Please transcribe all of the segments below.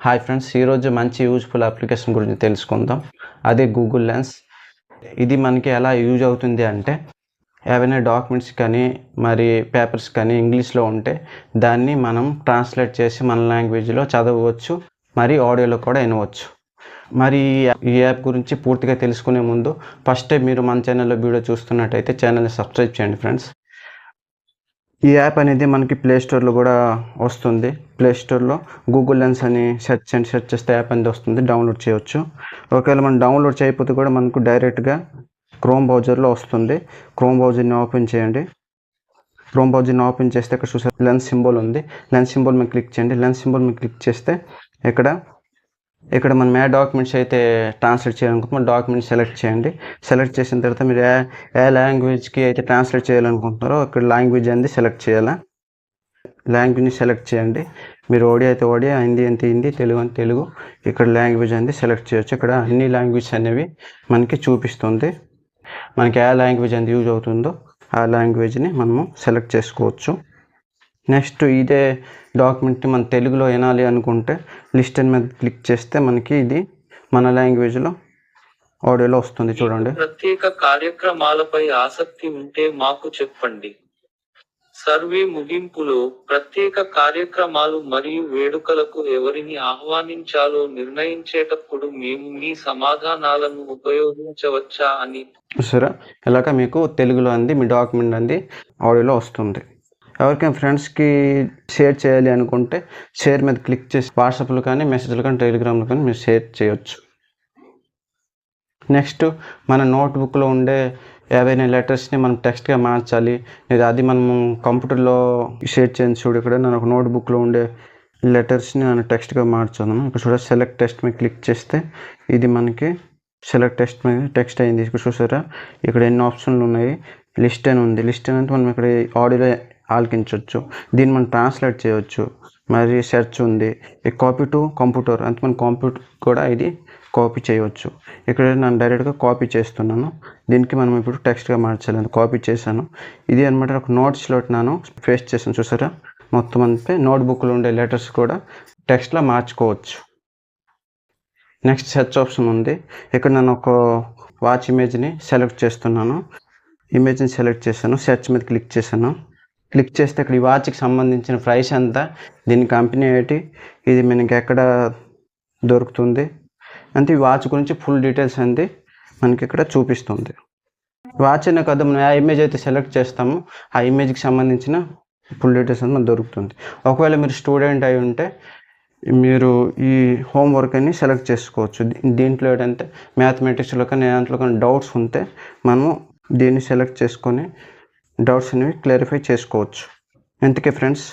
Hi friends, ఈరోజు మంచి useful application గురించి తెలుసుకుందాం. అదే గూగుల్ లెన్స్. ఇది మనకి ఎలా యూజ్ అవుతుంది అంటే, ఏవైనా డాక్యుమెంట్స్ కానీ మరి పేపర్స్ కానీ ఇంగ్లీష్లో ఉంటే దాన్ని మనం ట్రాన్స్లేట్ చేసి మన లాంగ్వేజ్లో చదవచ్చు, మరి ఆడియోలో కూడా వినవచ్చు. మరి ఈ యాప్ గురించి పూర్తిగా తెలుసుకునే ముందు ఫస్ట్ టైం మీరు మన ఛానల్లో వీడియో చూస్తున్నట్టయితే ఛానల్ని సబ్స్క్రైబ్ చేయండి ఫ్రెండ్స్. ఈ యాప్ అనేది మనకి ప్లే స్టోర్లో కూడా వస్తుంది. ప్లే స్టోర్లో గూగుల్ లెన్స్ అని సెర్చ్ చేస్తే యాప్ అనేది వస్తుంది, డౌన్లోడ్ చేయవచ్చు. ఒకవేళ మనం డౌన్లోడ్ చేయకపోతే కూడా మనకు డైరెక్ట్గా క్రోమ్ బ్రౌజర్లో వస్తుంది. క్రోమ్ బ్రౌజర్ని ఓపెన్ చేయండి. క్రోమ్ బ్రౌజర్ని ఓపెన్ చేస్తే ఇక్కడ చూసారు లెన్స్ సింబల్ ఉంది. లెన్స్ సింబల్ మీద క్లిక్ చేయండి. లెన్స్ సింబల్ మీద క్లిక్ చేస్తే ఇక్కడ మనం ఏ డాక్యుమెంట్స్ అయితే ట్రాన్స్లేట్ చేయాలనుకుంటున్నామో డాక్యుమెంట్ సెలెక్ట్ చేయండి. సెలెక్ట్ చేసిన తర్వాత మీరు ఏ లాంగ్వేజ్కి అయితే ట్రాన్స్లేట్ చేయాలనుకుంటున్నారో ఇక్కడ లాంగ్వేజ్ అనేది సెలెక్ట్ చేయాలి. లాంగ్వేజ్ని సెలెక్ట్ చేయండి. మీరు ఒడియా అయితే ఒడియా, హిందీ అయితే హిందీ, తెలుగు అంటే తెలుగు. ఇక్కడ లాంగ్వేజ్ అనేది సెలెక్ట్ చేయొచ్చు. ఇక్కడ అన్ని లాంగ్వేజెస్ అనేవి మనకి చూపిస్తుంది. మనకి ఏ లాంగ్వేజ్ అనేది యూజ్ అవుతుందో ఆ లాంగ్వేజ్ని మనము సెలెక్ట్ చేసుకోవచ్చు. నెక్స్ట్ ఇదే డాక్యుమెంట్ని మన తెలుగులో వినాలి అనుకుంటే లిస్ట్ మీద క్లిక్ చేస్తే మనకి ఇది మన లాంగ్వేజ్లో ఆడియోలో వస్తుంది. చూడండి. ప్రత్యేక కార్యక్రమాలపై ఆసక్తి ఉంటే మాకు చెప్పండి. సర్వే ముగింపులో ప్రత్యేక కార్యక్రమాలు మరియు వేడుకలకు ఎవరిని ఆహ్వానించాలో నిర్ణయించేటప్పుడు మేము మీ సమాధానాలను ఉపయోగించవచ్చా అని సరే, ఇలాగ మీకు తెలుగులో అంది మీ డాక్యుమెంట్ అంది ఆడియోలో వస్తుంది. ఎవరికైనా ఫ్రెండ్స్కి షేర్ చేయాలి అనుకుంటే షేర్ మీద క్లిక్ చేసి వాట్సాప్లో కానీ మెసేజ్లో కానీ టెలిగ్రామ్లో కానీ మీరు షేర్ చేయొచ్చు. నెక్స్ట్ మన నోట్బుక్లో ఉండే ఏవైనా లెటర్స్ని మనం టెక్స్ట్గా మార్చాలి, లేదా అది మనము కంప్యూటర్లో షేర్ చేయండి. చూడు, ఇక్కడ నేను ఒక నోట్బుక్లో ఉండే లెటర్స్ని నేను టెక్స్ట్గా మార్చాను. ఇక్కడ చూడ సెలెక్ట్ టెక్స్ట్ మీద క్లిక్ చేస్తే ఇది మనకి సెలెక్ట్ టెక్స్ట్ మీద టెక్స్ట్ అయింది. ఇక్కడ చూసారా, ఇక్కడ ఎన్ని ఆప్షన్లు ఉన్నాయి. లిస్ట్ అని ఉంది. లిస్ట్ అని అంటే మనం ఇక్కడ ఆడియోలో ఆలకించవచ్చు. దీన్ని మనం ట్రాన్స్లేట్ చేయవచ్చు. మరి సెర్చ్ ఉంది. ఈ కాపీ టు కంప్యూటర్ అంటే మన కంప్యూటర్ కూడా ఇది కాపీ చేయవచ్చు. ఇక్కడ నేను డైరెక్ట్గా కాపీ చేస్తున్నాను. దీనికి మనం ఇప్పుడు టెక్స్ట్గా మార్చాలి. కాపీ చేశాను. ఇది అనమాట ఒక నోట్స్లో నేను పేస్ట్ చేశాను. చూసారా, మొత్తం అంతే. నోట్బుక్లో ఉండే లెటర్స్ కూడా టెక్స్ట్లో మార్చుకోవచ్చు. నెక్స్ట్ సెర్చ్ ఆప్షన్ ఉంది. ఇక్కడ నేను ఒక వాచ్ ఇమేజ్ని సెలెక్ట్ చేస్తున్నాను. ఇమేజ్ని సెలెక్ట్ చేశాను. సెర్చ్ మీద క్లిక్ చేశాను. క్లిక్ చేస్తే ఇక్కడ ఈ వాచ్కి సంబంధించిన ప్రైస్ ఎంత, దీని కంపెనీ ఏంటి, ఇది మనకి ఎక్కడ దొరుకుతుంది అంటే ఈ వాచ్ గురించి ఫుల్ డీటెయిల్స్ అనేది మనకి ఇక్కడ చూపిస్తుంది. వాచ్ అనే కదా మనం ఆ ఇమేజ్ అయితే సెలెక్ట్ చేస్తామో ఆ ఇమేజ్కి సంబంధించిన ఫుల్ డీటెయిల్స్ అనేది మనకు దొరుకుతుంది. ఒకవేళ మీరు స్టూడెంట్ అయి ఉంటే మీరు ఈ హోంవర్క్ అని సెలెక్ట్ చేసుకోవచ్చు. దీంట్లో ఏంటంటే మ్యాథమెటిక్స్లో కానీ దాంట్లో కానీ డౌట్స్ ఉంటే మనము దీన్ని సెలెక్ట్ చేసుకొని డౌట్స్ అనేవి క్లారిఫై చేసుకోవచ్చు. ఎందుకే ఫ్రెండ్స్,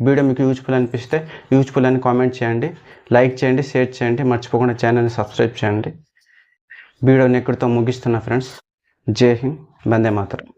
వీడియో మీకు యూజ్ఫుల్ అనిపిస్తే యూజ్ఫుల్ అని కామెంట్ చేయండి, లైక్ చేయండి, షేర్ చేయండి, మర్చిపోకుండా ఛానల్ని సబ్స్క్రైబ్ చేయండి. వీడియోని ఎక్కడితో ముగిస్తున్నా ఫ్రెండ్స్. జై హింద్, వందే మాతరం.